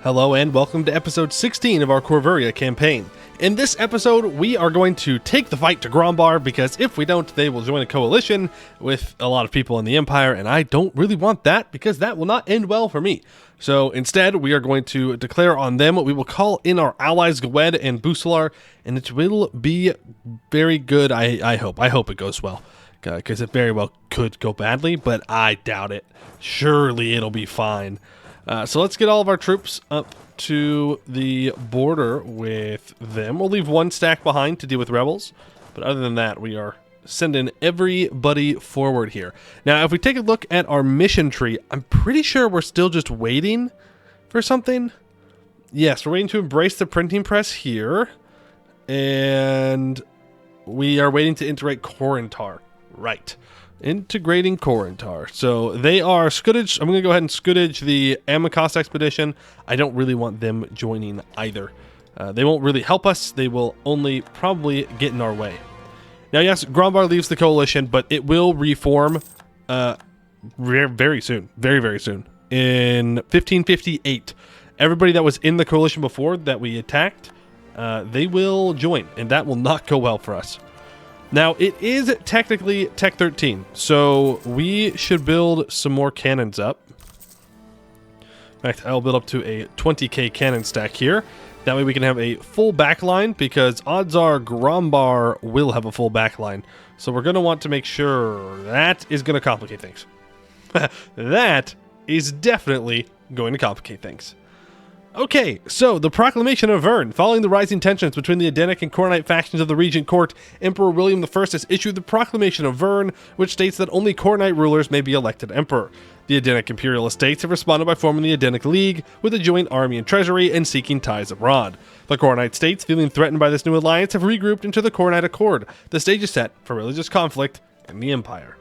Hello and welcome to episode 16 of our Corvuria campaign. In this episode, we are going to take the fight to Grar, because if we don't, they will join a coalition with a lot of people in the Empire, and I don't really want that, because that will not end well for me. So instead, we are going to declare on them. We will call in our allies Gwed and Bucelar, and it will be very good, I hope. I hope it goes well, because it very well could go badly, but I doubt it. Surely it'll be fine. So let's get all of our troops up to the border with them. We'll leave one stack behind to deal with rebels, but other than that, we are sending everybody forward here. Now, if we take a look at our mission tree, I'm pretty sure we're still just waiting for something. Yes, we're waiting to embrace the printing press here, and we are waiting to integrate Corintar. Right. Integrating Corintar. So they are Scuddage. I'm going to go ahead and Scuddage the Amicos expedition. I don't really want them joining either. They won't really help us. They will only probably get in our way. Now, yes, Grar leaves the coalition, but it will reform very soon. Very, very soon. In 1558. Everybody that was in the coalition before that we attacked, they will join, and that will not go well for us. Now, it is technically Tech 13, so we should build some more cannons up. In fact, I'll build up to a 20k cannon stack here. That way we can have a full backline, because odds are Grar will have a full backline. So we're going to want to make sure that is going to complicate things. That is definitely going to complicate things. Okay, so the Proclamation of Vern. Following the rising tensions between the Edenic and Corinite factions of the Regent Court, Emperor William I has issued the Proclamation of Vern, which states that only Corinite rulers may be elected emperor. The Edenic imperial estates have responded by forming the Edenic League with a joint army and treasury and seeking ties abroad. The Corinite states, feeling threatened by this new alliance, have regrouped into the Corinite Accord. The stage is set for religious conflict in the Empire.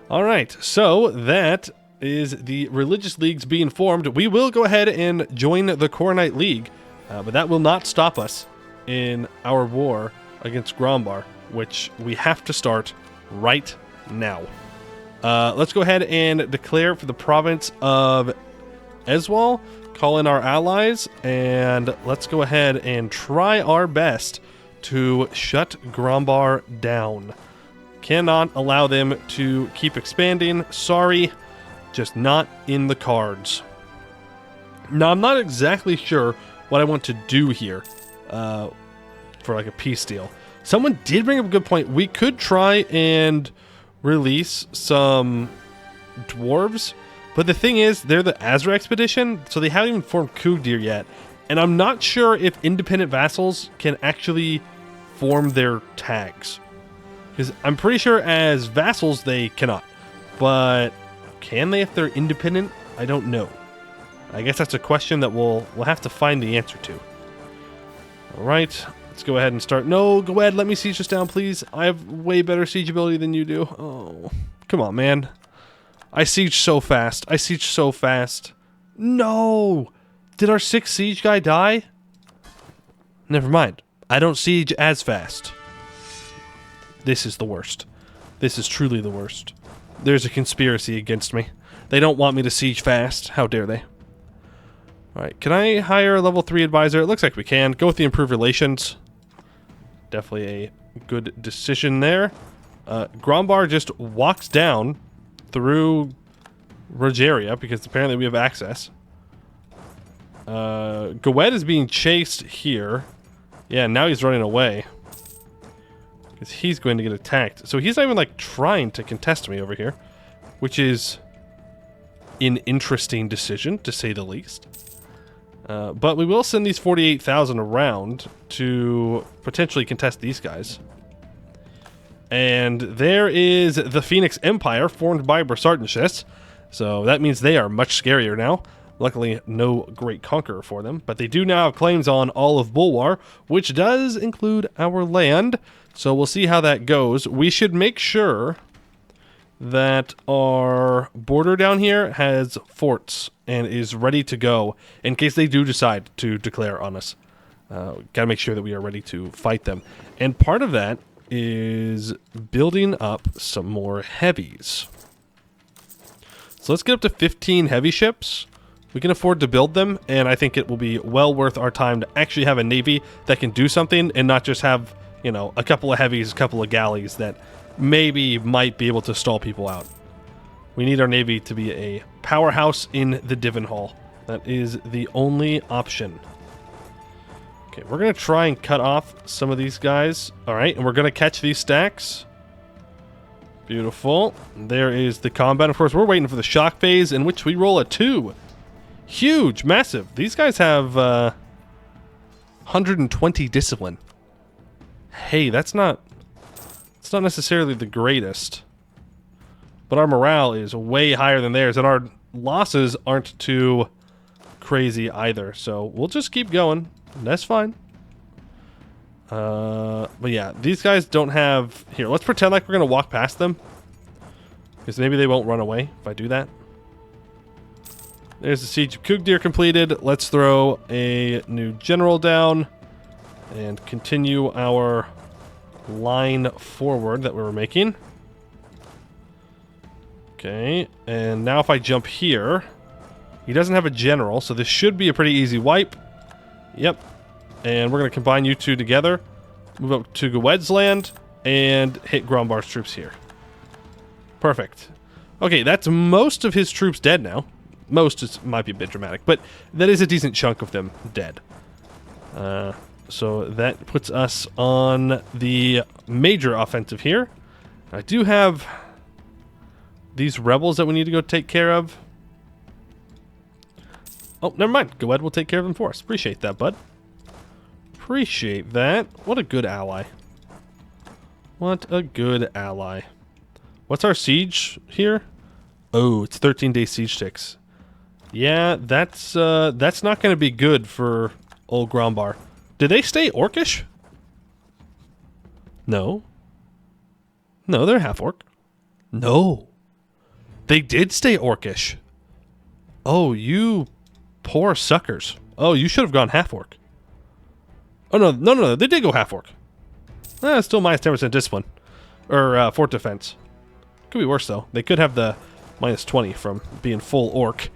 Alright, so that is the religious leagues being formed. We will go ahead and join the Corinite League, but that will not stop us in our war against Grar, which we have to start right now. Let's go ahead and declare for the province of Eswal, call in our allies, and let's go ahead and try our best to shut Grar down. Cannot allow them to keep expanding. Sorry. Just not in the cards. Now, I'm not exactly sure what I want to do here for like a peace deal. Someone did bring up a good point. We could try and release some dwarves, but the thing is, they're the Azra expedition, so they haven't even formed Kugdir yet. And I'm not sure if independent vassals can actually form their tags. Because I'm pretty sure as vassals they cannot. But can they if they're independent? I don't know. I guess that's a question that we'll have to find the answer to. Alright, let's go ahead and start. No, go ahead, let me siege this down, please. I have way better siege ability than you do. Oh, come on, man. I siege so fast. I siege so fast. No! Did our 6th siege guy die? Never mind. I don't siege as fast. This is the worst. This is truly the worst. There's a conspiracy against me. They don't want me to siege fast. How dare they? Alright, can I hire a level 3 advisor? It looks like we can. Go with the improved relations. Definitely a good decision there. Grar just walks down through Rogeria, because apparently we have access. Gwed is being chased here. Yeah, now he's running away. Because he's going to get attacked. So he's not even like trying to contest me over here, which is an interesting decision to say the least. But we will send these 48,000 around to potentially contest these guys. And there is the Phoenix Empire formed by Brasartensis. So that means they are much scarier now. Luckily, no great conqueror for them, but they do now have claims on all of Bulwar, which does include our land. So we'll see how that goes. We should make sure that our border down here has forts and is ready to go in case they do decide to declare on us. Gotta make sure that we are ready to fight them. And part of that is building up some more heavies. So let's get up to 15 heavy ships We can afford to build them, and I think it will be well worth our time to actually have a navy that can do something and not just have, you know, a couple of heavies, a couple of galleys that maybe might be able to stall people out. We need our navy to be a powerhouse in the Divan Hall. That is the only option. Okay, we're going to try and cut off some of these guys. All right, and we're going to catch these stacks. Beautiful. There is the combat. Of course, we're waiting for the shock phase in which we roll a 2. Huge, massive. These guys have 120 discipline. Hey, it's not necessarily the greatest. But our morale is way higher than theirs, and our losses aren't too crazy either. So we'll just keep going. That's fine. But yeah, these guys don't have... Here, let's pretend like we're going to walk past them. Because maybe they won't run away if I do that. There's the Siege of Kugdir completed. Let's throw a new general down and continue our line forward that we were making. Okay, and now if I jump here, he doesn't have a general, so this should be a pretty easy wipe. Yep, and we're going to combine you two together, move up to Gwed's land, and hit Grombar's troops here. Perfect. Okay, that's most of his troops dead now. Most might be a bit dramatic, but that is a decent chunk of them dead. So that puts us on the major offensive here. I do have these rebels that we need to go take care of. Oh, never mind. Gwed will take care of them for us. Appreciate that, bud. Appreciate that. What a good ally. What a good ally. What's our siege here? Oh, it's 13-day siege ticks. Yeah, that's not going to be good for old Grombar. Did they stay Orcish? No. No, they're half Orc. No. They did stay Orcish. Oh, you poor suckers. Oh, you should have gone half Orc. Oh, no. They did go half Orc. Still minus 10% discipline. Or fort defense. Could be worse, though. They could have the minus 20 from being full Orc.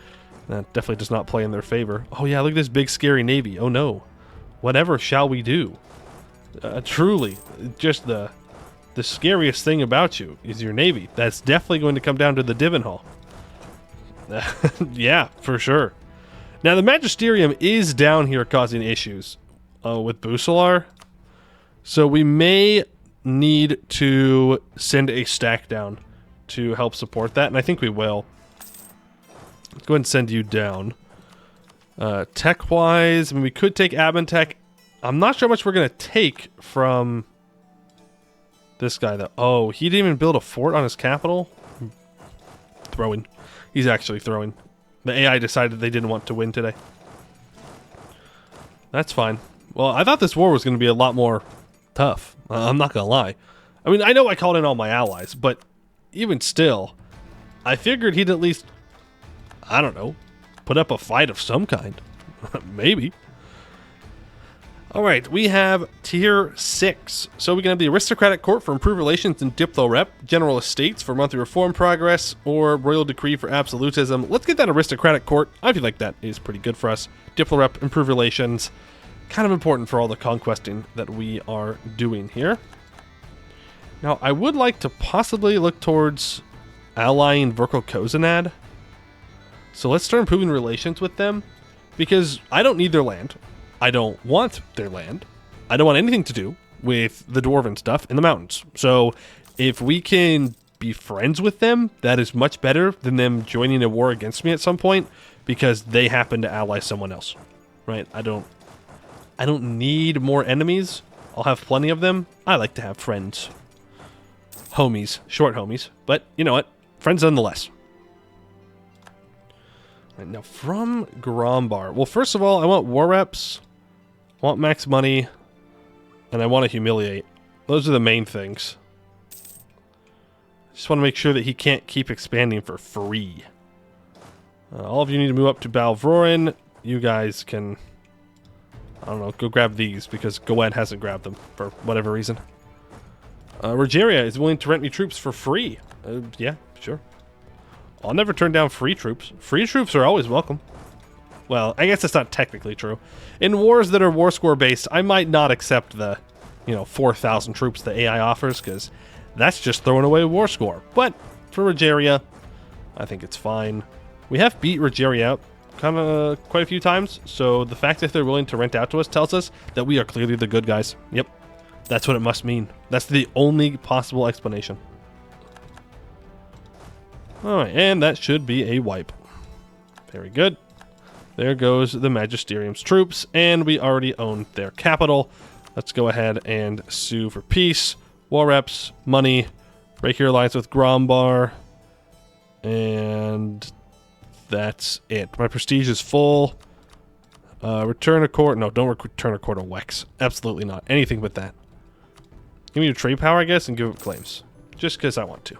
That definitely does not play in their favor. Oh, yeah, look at this big, scary navy. Oh, no. Whatever shall we do? Truly, just the scariest thing about you is your navy. That's definitely going to come down to the Divan Hall. Yeah, for sure. Now, the Magisterium is down here causing issues with Bucelar. So we may need to send a stack down to help support that, and I think we will. Let's go ahead and send you down. Tech-wise, I mean, we could take admin tech. I'm not sure how much we're going to take from this guy, though. Oh, he didn't even build a fort on his capital? Throwing. He's actually throwing. The AI decided they didn't want to win today. That's fine. Well, I thought this war was going to be a lot more tough. I'm not going to lie. I mean, I know I called in all my allies, but even still, I figured he'd at least, I don't know, put up a fight of some kind. Maybe. Alright, we have Tier 6. So we can have the Aristocratic Court for improved relations and Diplo Rep, General Estates for monthly reform progress, or Royal Decree for absolutism. Let's get that Aristocratic Court. I feel like that is pretty good for us. Diplo Rep, improved relations. Kind of important for all the conquesting that we are doing here. Now, I would like to possibly look towards allying Verkal Kozanad. So let's start improving relations with them, because I don't need their land. I don't want their land. I don't want anything to do with the dwarven stuff in the mountains. So if we can be friends with them, that is much better than them joining a war against me at some point because they happen to ally someone else. Right? I don't need more enemies. I'll have plenty of them. I like to have friends. Homies. Short homies. But you know what? Friends nonetheless. Right, now from Grombar. Well, first of all, I want war reps. I want max money. And I want to humiliate. Those are the main things. Just want to make sure that he can't keep expanding for free. All of you need to move up to Balvrorin. You guys can, I don't know, go grab these because Gwed hasn't grabbed them for whatever reason. Rogeria is willing to rent me troops for free. Yeah, sure. I'll never turn down free troops. Free troops are always welcome. Well, I guess that's not technically true. In wars that are war score based, I might not accept the, 4,000 troops the AI offers, because that's just throwing away war score. But for Rogeria, I think it's fine. We have beat Rogeria quite a few times, so the fact that they're willing to rent out to us tells us that we are clearly the good guys. Yep, that's what it must mean. That's the only possible explanation. Alright, and that should be a wipe. Very good. There goes the Magisterium's troops, and we already own their capital. Let's go ahead and sue for peace. War reps, money, break your alliance with Grombar, and that's it. My prestige is full. Return a court. No, don't return a court of Wex. Absolutely not. Anything but that. Give me your trade power, I guess, and give up claims. Just because I want to.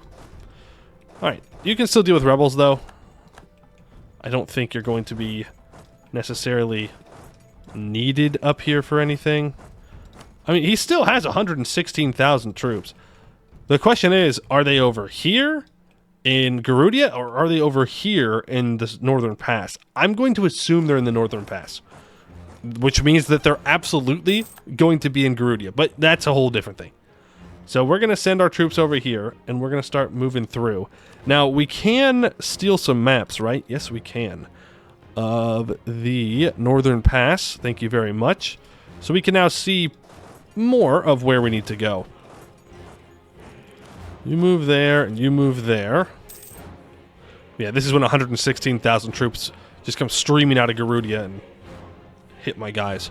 Alright, you can still deal with rebels, though. I don't think you're going to be necessarily needed up here for anything. I mean, he still has 116,000 troops. The question is, are they over here in Corvuria, or are they over here in the Northern Pass? I'm going to assume they're in the Northern Pass, which means that they're absolutely going to be in Corvuria, but that's a whole different thing. So we're going to send our troops over here, and we're going to start moving through. Now, we can steal some maps, right? Yes, we can. Of the Northern Pass. Thank you very much. So we can now see more of where we need to go. You move there, and you move there. Yeah, this is when 116,000 troops just come streaming out of Corvuria and hit my guys.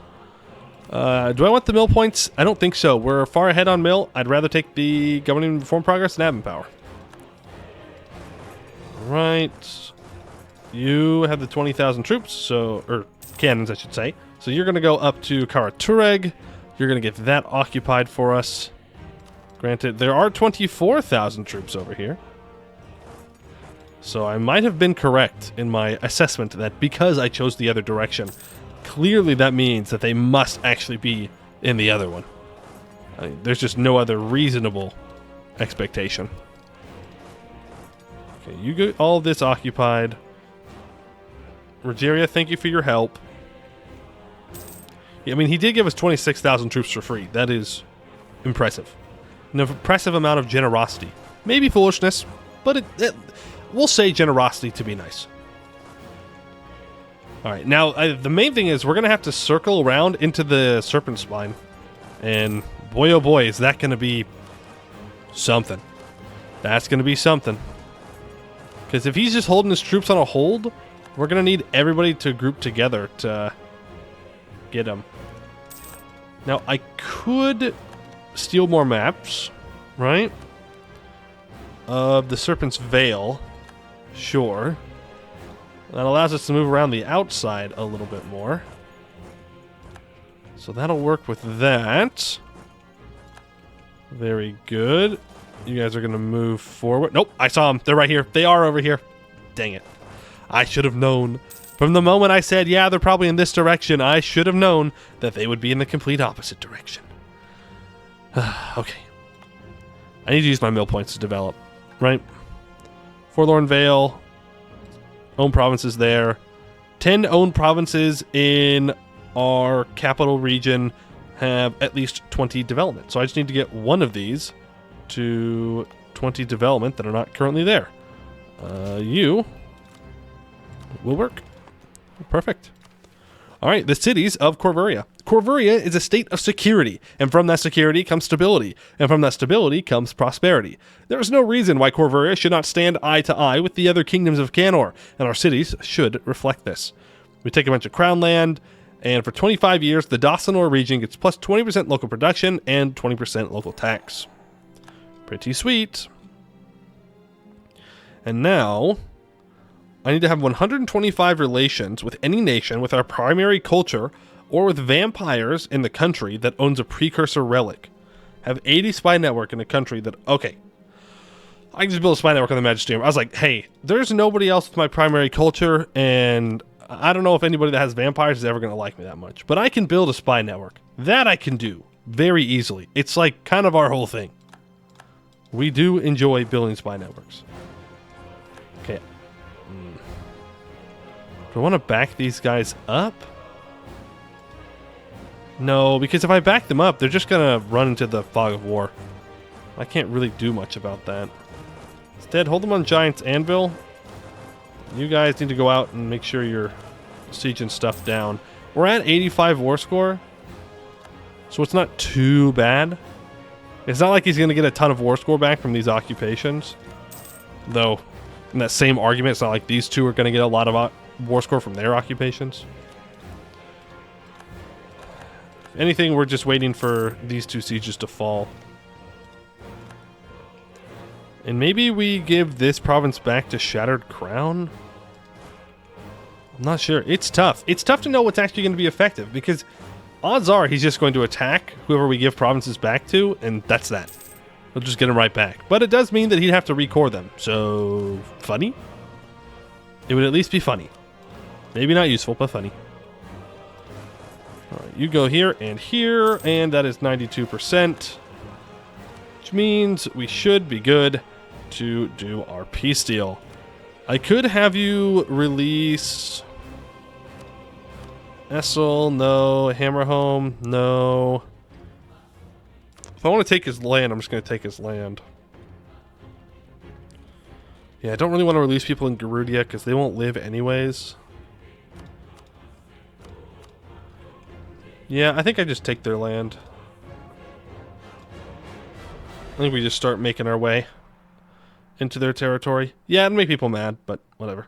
Do I want the mill points? I don't think so. We're far ahead on mill. I'd rather take the governing reform progress and admin power. Right. You have the 20,000 troops, or cannons, I should say. So you're going to go up to Karatureg. You're going to get that occupied for us. Granted, there are 24,000 troops over here. So I might have been correct in my assessment that because I chose the other direction, clearly that means that they must actually be in the other one. I mean, there's just no other reasonable expectation. Okay, you get all of this occupied. Rogeria, thank you for your help. Yeah, I mean, he did give us 26,000 troops for free. That is impressive. An impressive amount of generosity. Maybe foolishness, but we'll say generosity to be nice. Alright, now, the main thing is we're going to have to circle around into the Serpent Spine. And boy, oh boy, is that going to be something. That's going to be something. Because if he's just holding his troops on a hold, we're going to need everybody to group together to get him. Now, I could steal more maps, right? Of the Serpent's Veil. Sure. That allows us to move around the outside a little bit more. So that'll work with that. Very good. You guys are going to move forward. Nope, I saw them. They're right here. They are over here. Dang it. I should have known. From the moment I said, yeah, they're probably in this direction, I should have known that they would be in the complete opposite direction. Okay. I need to use my mill points to develop, right? Forlorn Vale. Own provinces there. 10 owned provinces in our capital region have at least 20 development. So I just need to get one of these to 20 development that are not currently there. You will work. Perfect. All right, the cities of Corvuria. Corvuria is a state of security, and from that security comes stability, and from that stability comes prosperity. There is no reason why Corvuria should not stand eye to eye with the other kingdoms of Canor, and our cities should reflect this. We take a bunch of crown land, and for 25 years, the Dawsonor region gets plus 20% local production and 20% local tax. Pretty sweet. And now, I need to have 125 relations with any nation with our primary culture or with vampires in the country that owns a precursor relic. Have 80 spy network in a country that... Okay. I can just build a spy network on the Magisterium. I was like, hey, there's nobody else with my primary culture, and I don't know if anybody that has vampires is ever going to like me that much. But I can build a spy network. That I can do very easily. It's like kind of our whole thing. We do enjoy building spy networks. Okay. Do I want to back these guys up? No, because if I back them up, they're just going to run into the fog of war. I can't really do much about that. Instead, hold them on Giant's Anvil. You guys need to go out and make sure you're sieging stuff down. We're at 85 war score, so it's not too bad. It's not like he's going to get a ton of war score back from these occupations. Though, in that same argument, it's not like these two are going to get a lot of war score from their occupations. If anything, we're just waiting for these two sieges to fall. And maybe we give this province back to Shattered Crown? I'm not sure. It's tough. It's tough to know what's actually going to be effective, because odds are he's just going to attack whoever we give provinces back to, and that's that. We'll just get him right back. But it does mean that he'd have to recore them. So, funny? It would at least be funny. Maybe not useful, but funny. Alright, you go here, and that is 92%. Which means we should be good to do our peace deal. I could have you release Essel, no. Hammerhome, no. If I want to take his land, I'm just going to take his land. Yeah, I don't really want to release people in Garudia because they won't live anyways. Yeah, I think I just take their land. I think we just start making our way into their territory. Yeah, it'll make people mad, but whatever.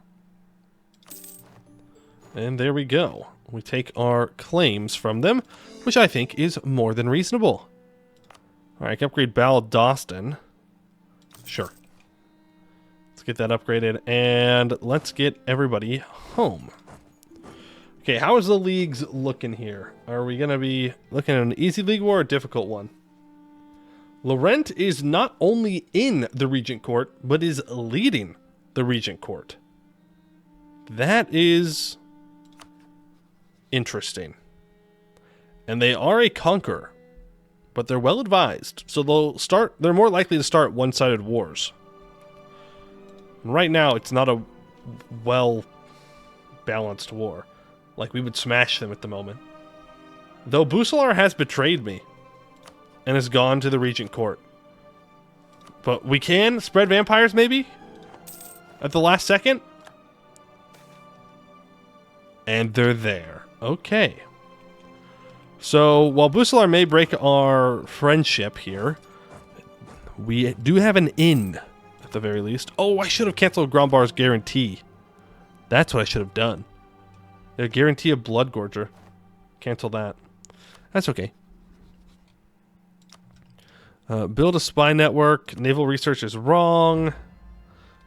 And there we go. We take our claims from them, which I think is more than reasonable. Alright, I can upgrade Bal Doston. Sure. Let's get that upgraded, and let's get everybody home. Okay, how is the leagues looking here? Are we going to be looking at an easy league war or a difficult one? Lorent is not only in the Regent Court, but is leading the Regent Court. That is interesting. And they are a conqueror, but they're well advised, so they're more likely to start one-sided wars. And right now, it's not a well-balanced war. Like, we would smash them at the moment. Though Bucelar has betrayed me and has gone to the Regent Court. But we can spread vampires, maybe? At the last second? And they're there. Okay. So, while Bucelar may break our friendship here, we do have an inn, at the very least. Oh, I should have canceled Grombar's guarantee. That's what I should have done. Their guarantee of Bloodgorger. Cancel that. That's okay. Build a spy network. Naval research is wrong.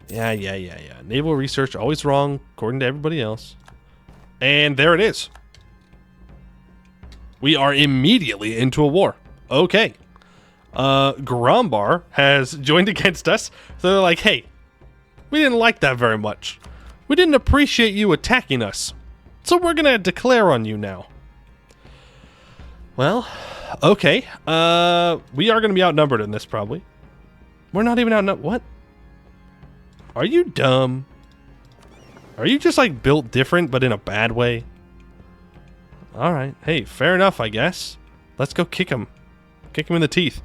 Yeah. Naval research, always wrong, according to everybody else. And there it is. We are immediately into a war. Okay. Grombar has joined against us. So they're like, hey, we didn't like that very much. We didn't appreciate you attacking us. So we're going to declare on you now. Well, okay. We are going to be outnumbered in this, probably. We're not even outnumbered. What? Are you dumb? Are you just, like, built different, but in a bad way? Alright. Hey, fair enough, I guess. Let's go kick him. Kick him in the teeth.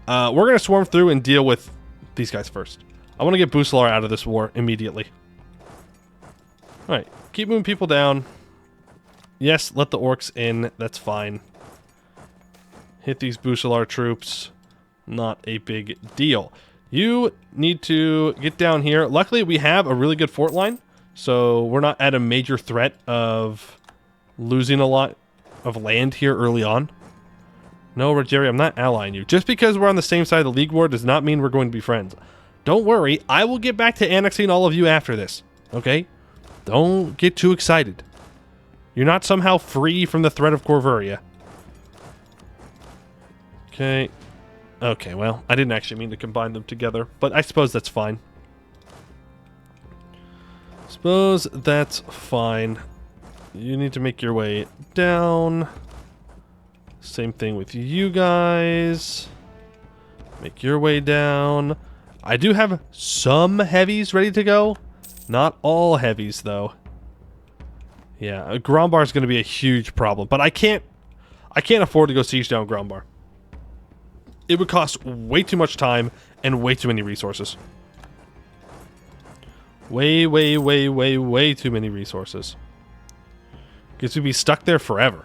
We're going to swarm through and deal with these guys first. I want to get Bucelar out of this war immediately. Alright. Keep moving people down. Yes, let the orcs in. That's fine. Hit these Bucelar troops. Not a big deal. You need to get down here. Luckily, we have a really good fort line, so we're not at a major threat of losing a lot of land here early on. No, Rogeri, I'm not allying you. Just because we're on the same side of the League War does not mean we're going to be friends. Don't worry, I will get back to annexing all of you after this, okay? Don't get too excited. You're not somehow free from the threat of Corvuria. Okay. Okay, well, I didn't actually mean to combine them together, but I suppose that's fine. Suppose that's fine. You need to make your way down. Same thing with you guys. Make your way down. I do have some heavies ready to go. Not all heavies, though. Yeah, Grombar is going to be a huge problem, but I can't afford to go siege down Grombar. It would cost way too much time and way too many resources. Way too many resources. Because we'd be stuck there forever.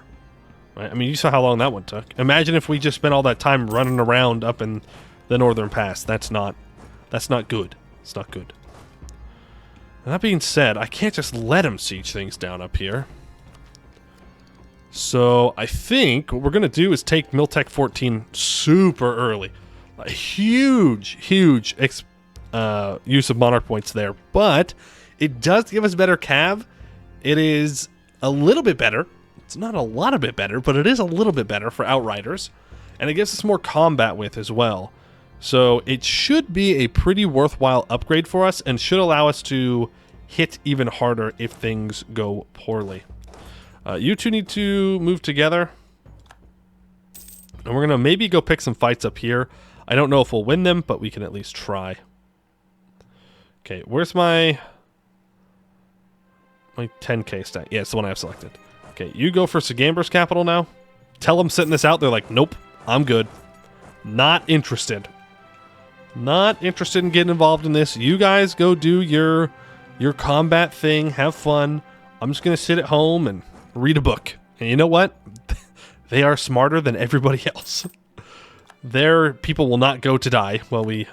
Right? I mean, you saw how long that one took. Imagine if we just spent all that time running around up in the Northern Pass. That's not good. It's not good. That being said, I can't just let him siege things down up here. So I think what we're going to do is take Miltech 14 super early. A huge use of Monarch points there. But it does give us better cav. It is a little bit better. It's not a lot of bit better, but it is a little bit better for Outriders. And it gives us more combat width as well. So it should be a pretty worthwhile upgrade for us and should allow us to hit even harder if things go poorly. You two need to move together. And we're going to maybe go pick some fights up here. I don't know if we'll win them, but we can at least try. Okay, where's my 10k stat? Yeah, it's the one I've selected. Okay, you go for Sagamber's capital now. Tell them sitting this out. They're like, nope, I'm good. Not interested. Not interested in getting involved in this. You guys go do your combat thing. Have fun. I'm just going to sit at home and read a book. And you know what? They are smarter than everybody else. Their people will not go to die while we,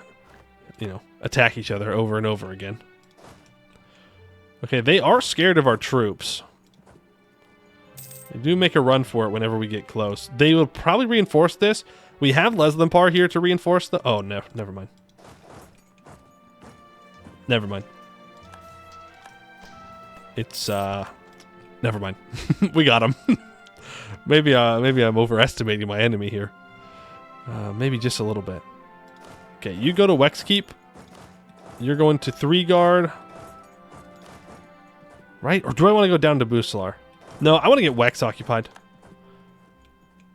attack each other over and over again. Okay, they are scared of our troops. They do make a run for it whenever we get close. They will probably reinforce this. We have Leslimpar here to reinforce the... Oh, no, never mind. Never mind. It's, never mind. We got him. Maybe I'm overestimating my enemy here. Maybe just a little bit. Okay, you go to Wexkeep. You're going to 3 guard. Right? Or do I want to go down to Busalar? No, I want to get Wex occupied.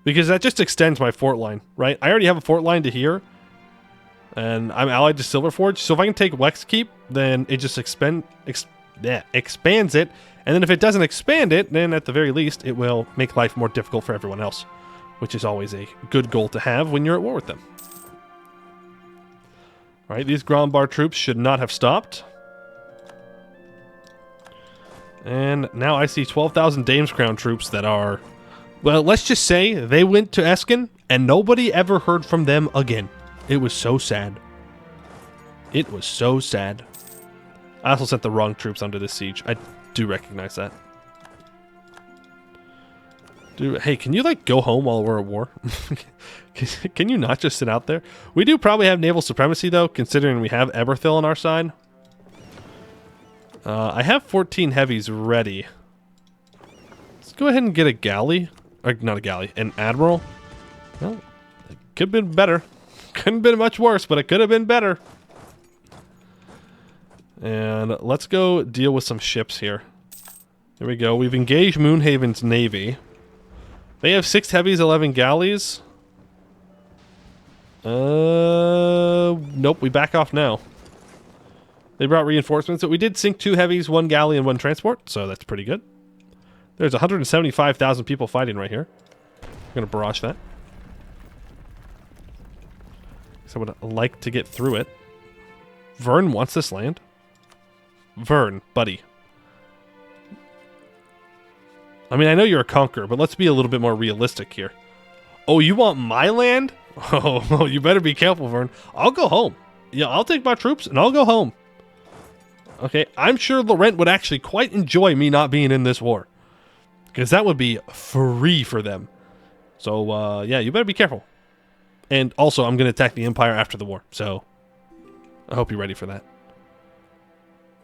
Because that just extends my fort line, right? I already have a fort line to here. And I'm allied to Silverforge. So if I can take Wexkeep, then it just expands it. And then if it doesn't expand it, then at the very least, it will make life more difficult for everyone else. Which is always a good goal to have when you're at war with them. Alright, these Grombar troops should not have stopped. And now I see 12,000 Dame's Crown troops that are... Well, let's just say they went to Eskin and nobody ever heard from them again. It was so sad. It was so sad. I also sent the wrong troops under this siege. I do recognize that. Dude, hey, can you, go home while we're at war? Can you not just sit out there? We do probably have naval supremacy, though, considering we have Eberthil on our side. I have 14 heavies ready. Let's go ahead and get a galley. Or, not a galley, an admiral. Well, it could have been better. Couldn't have been much worse, but it could have been better. And let's go deal with some ships here. Here we go. We've engaged Moonhaven's navy. They have 6 heavies, 11 galleys. Nope, we back off now. They brought reinforcements, but we did sink 2 heavies, 1 galley, and 1 transport, so that's pretty good. There's 175,000 people fighting right here. I'm going to barrage that. So I would like to get through it. Vern wants this land. Vern, buddy. I mean, I know you're a conqueror, but let's be a little bit more realistic here. Oh, you want my land? Oh, you better be careful, Vern. I'll go home. Yeah, I'll take my troops and I'll go home. Okay, I'm sure Lorent would actually quite enjoy me not being in this war. Because that would be free for them. So, yeah, you better be careful. And also, I'm going to attack the Empire after the war. So, I hope you're ready for that.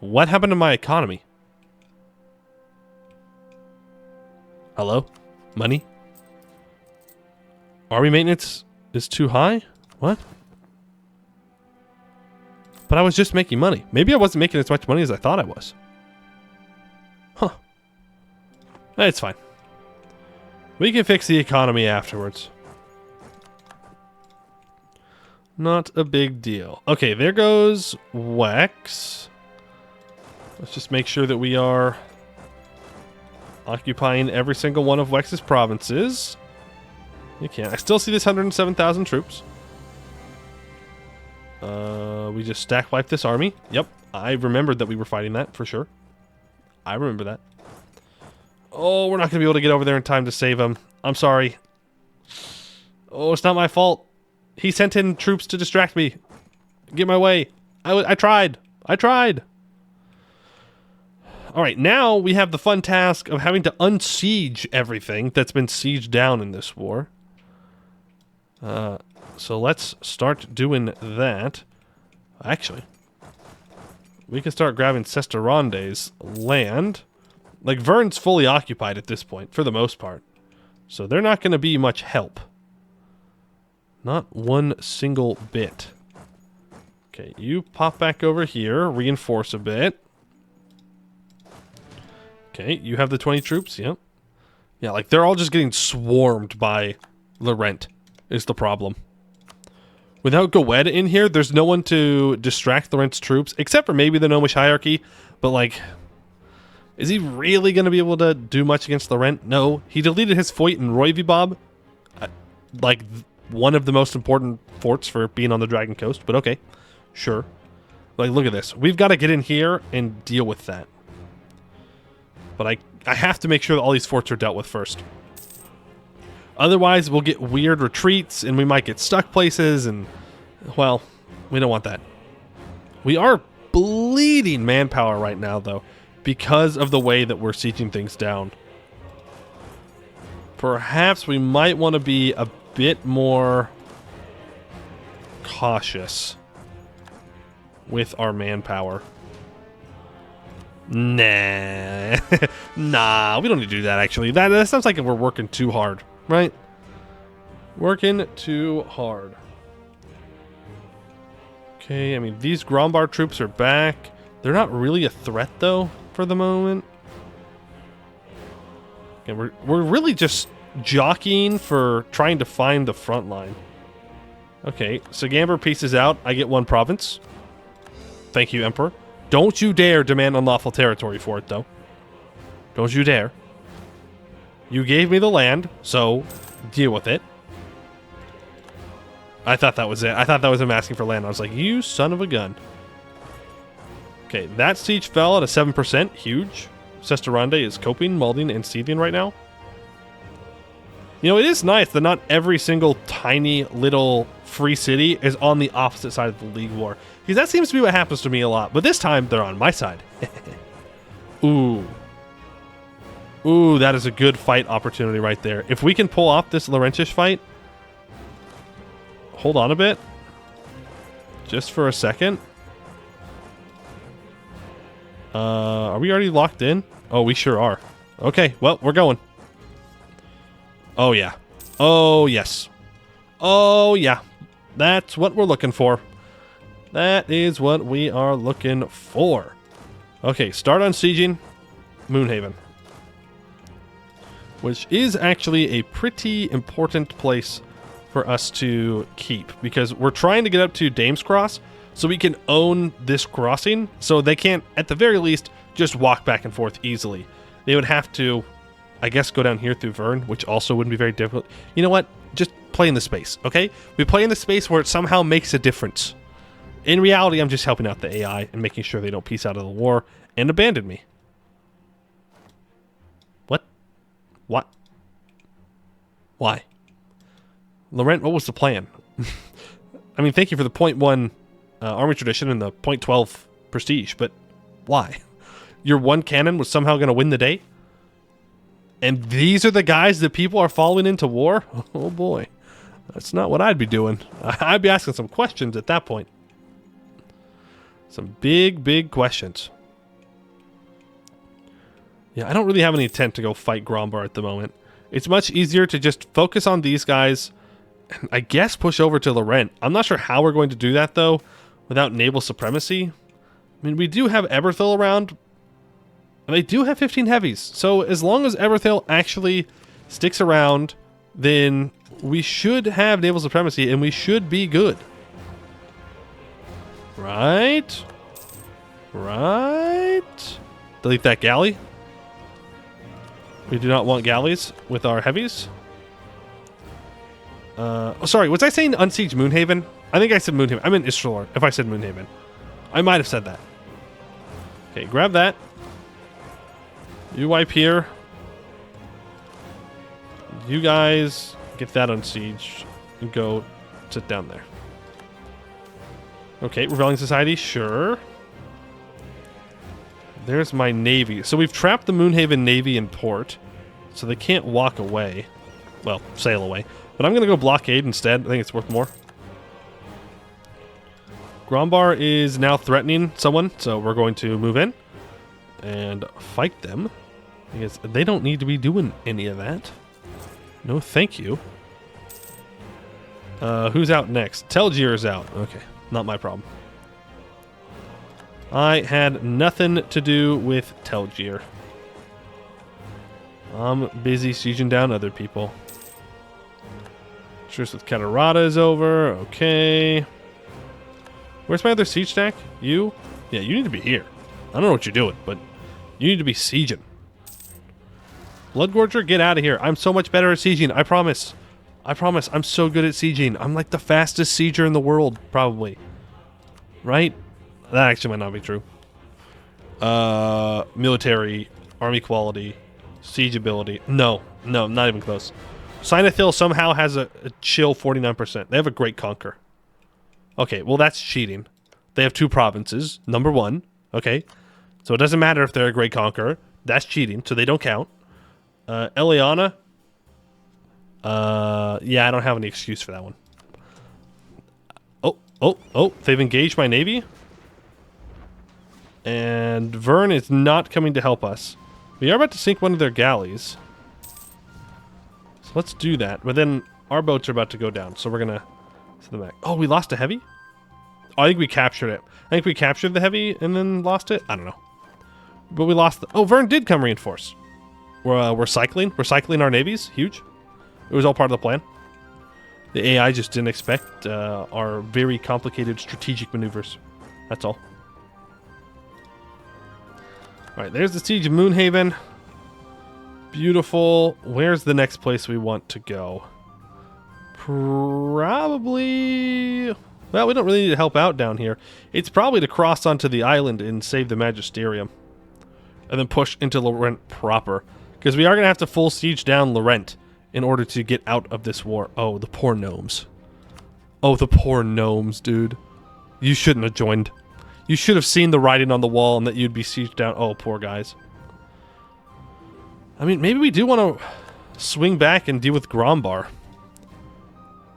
What happened to my economy? Hello? Money? Army maintenance is too high? What? But I was just making money. Maybe I wasn't making as much money as I thought I was. Huh. It's fine. We can fix the economy afterwards. Not a big deal. Okay, there goes Wex. Let's just make sure that we are occupying every single one of Wex's provinces. You can't. I still see this 107,000 troops. We just stack wipe this army. Yep, I remembered that we were fighting that for sure. I remember that. Oh, we're not going to be able to get over there in time to save him. I'm sorry. Oh, it's not my fault. He sent in troops to distract me. Get my way. I tried. I tried. All right, now we have the fun task of having to unsiege everything that's been sieged down in this war. So let's start doing that. Actually, we can start grabbing Sesterande's land. Like, Vern's fully occupied at this point, for the most part. So they're not going to be much help. Not one single bit. Okay, you pop back over here, reinforce a bit. Okay, you have the 20 troops, yep. Yeah, like, they're all just getting swarmed by Lorent, is the problem. Without Goed in here, there's no one to distract Lorent's troops, except for maybe the Gnomish hierarchy, but, like, is he really going to be able to do much against Lorent? No. He deleted his fort in Roivibob, like, one of the most important forts for being on the Dragon Coast, but okay, sure. Like, look at this. We've got to get in here and deal with that. But I have to make sure that all these forts are dealt with first. Otherwise, we'll get weird retreats, and we might get stuck places, and, well, we don't want that. We are bleeding manpower right now, though, because of the way that we're sieging things down. Perhaps we might want to be a bit more cautious with our manpower. Nah. Nah, we don't need to do that, actually. That sounds like we're working too hard, right? Working too hard. Okay, I mean, these Grombar troops are back. They're not really a threat, though, for the moment. Okay, we're really just jockeying for trying to find the front line. Okay, Sagamber pieces out. I get one province. Thank you, Emperor. Don't you dare demand unlawful territory for it, though. Don't you dare. You gave me the land, so deal with it. I thought that was it. I thought that was him asking for land. I was like, you son of a gun. Okay, that siege fell at a 7%. Huge. Sesterande is coping, molding, and seething right now. You know, it is nice that not every single tiny little free city is on the opposite side of the League War. Because that seems to be what happens to me a lot. But this time, they're on my side. Ooh. Ooh, that is a good fight opportunity right there. If we can pull off this Laurentish fight. Hold on a bit. Just for a second. Are we already locked in? Oh, we sure are. Okay, well, we're going. Oh, yeah. Oh, yes. Oh, yeah. That's what we're looking for. That is what we are looking for. Okay, start on sieging Moonhaven. Which is actually a pretty important place for us to keep. Because we're trying to get up to Dame's Cross so we can own this crossing. So they can't, at the very least, just walk back and forth easily. They would have to, I guess, go down here through Vern, which also wouldn't be very difficult. You know what? Just play in the space, okay? We play in the space where it somehow makes a difference. In reality, I'm just helping out the AI and making sure they don't peace out of the war and abandon me. What? What? Why? Lorent, what was the plan? I mean, thank you for the 0.1 army tradition and the 0.12 prestige, but why? Your one cannon was somehow going to win the day? And these are the guys that people are following into war? Oh boy. That's not what I'd be doing. I'd be asking some questions at that point. Some big, big questions. Yeah, I don't really have any intent to go fight Grombar at the moment. It's much easier to just focus on these guys and I guess push over to Lorent. I'm not sure how we're going to do that, though, without naval supremacy. I mean, we do have Eberthil around, and they do have 15 heavies. So as long as Eberthil actually sticks around, then we should have naval supremacy, and we should be good. Right? Right? Delete that galley. We do not want galleys with our heavies. Sorry, was I saying unsiege Moonhaven? I think I said Moonhaven. I meant Ishtrar if I said Moonhaven. I might have said that. Okay, grab that. You wipe here. You guys get that unsieged and go sit down there. Okay, Rebelling Society, sure. There's my navy. So we've trapped the Moonhaven Navy in port, so they can't walk away. Well, sail away. But I'm going to go blockade instead. I think it's worth more. Grombar is now threatening someone, so we're going to move in and fight them. Because they don't need to be doing any of that. No, thank you. Who's out next? Telgir's out. Okay, not my problem. I had nothing to do with Telgir. I'm busy sieging down other people. Truce with Catarata is over. Okay. Where's my other siege stack? You? Yeah, you need to be here. I don't know what you're doing, but you need to be sieging. Bloodgorger, get out of here. I'm so much better at sieging. I promise. I promise. I'm so good at sieging. I'm like the fastest sieger in the world, probably. Right? That actually might not be true. Military, army quality, siege ability. No, not even close. Sinethil somehow has a chill 49%. They have a great conquer. Okay, well that's cheating. They have 2 provinces. Number 1. Okay. So it doesn't matter if they're a great conqueror. That's cheating, so they don't count. Eliana. Yeah, I don't have any excuse for that one. Oh, they've engaged my navy. And Vern is not coming to help us. We are about to sink one of their galleys. So let's do that. But then our boats are about to go down, so we're going to send them back. Oh, we lost a heavy? Oh, I think we captured it. I think we captured the heavy and then lost it. I don't know. But we lost the... Oh, Vern did come reinforce. We're cycling. We're cycling our navies. Huge. It was all part of the plan. The AI just didn't expect our very complicated strategic maneuvers. That's all. Alright, there's the Siege of Moonhaven. Beautiful. Where's the next place we want to go? Probably... Well, we don't really need to help out down here. It's probably to cross onto the island and save the Magisterium. And then push into Lorent proper. Because we are going to have to full siege down Lorent in order to get out of this war. Oh, the poor gnomes. Oh, the poor gnomes, dude. You shouldn't have joined. You should have seen the writing on the wall and that you'd be sieged down. Oh, poor guys. I mean, maybe we do want to swing back and deal with Grombar.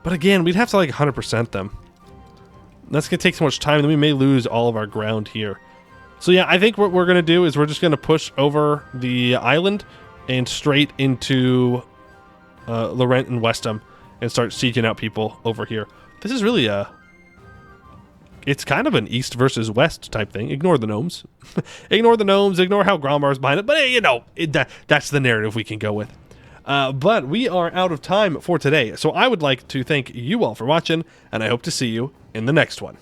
But again, we'd have to like 100% them. That's going to take so much time, and then we may lose all of our ground here. So yeah, I think what we're going to do is we're just going to push over the island and straight into Lorent and Westham and start sieging out people over here. This is really it's kind of an east versus west type thing. Ignore the gnomes. Ignore the gnomes. Ignore how Grombar is behind it. But, hey, you know, that's the narrative we can go with. But we are out of time for today. So I would like to thank you all for watching, and I hope to see you in the next one.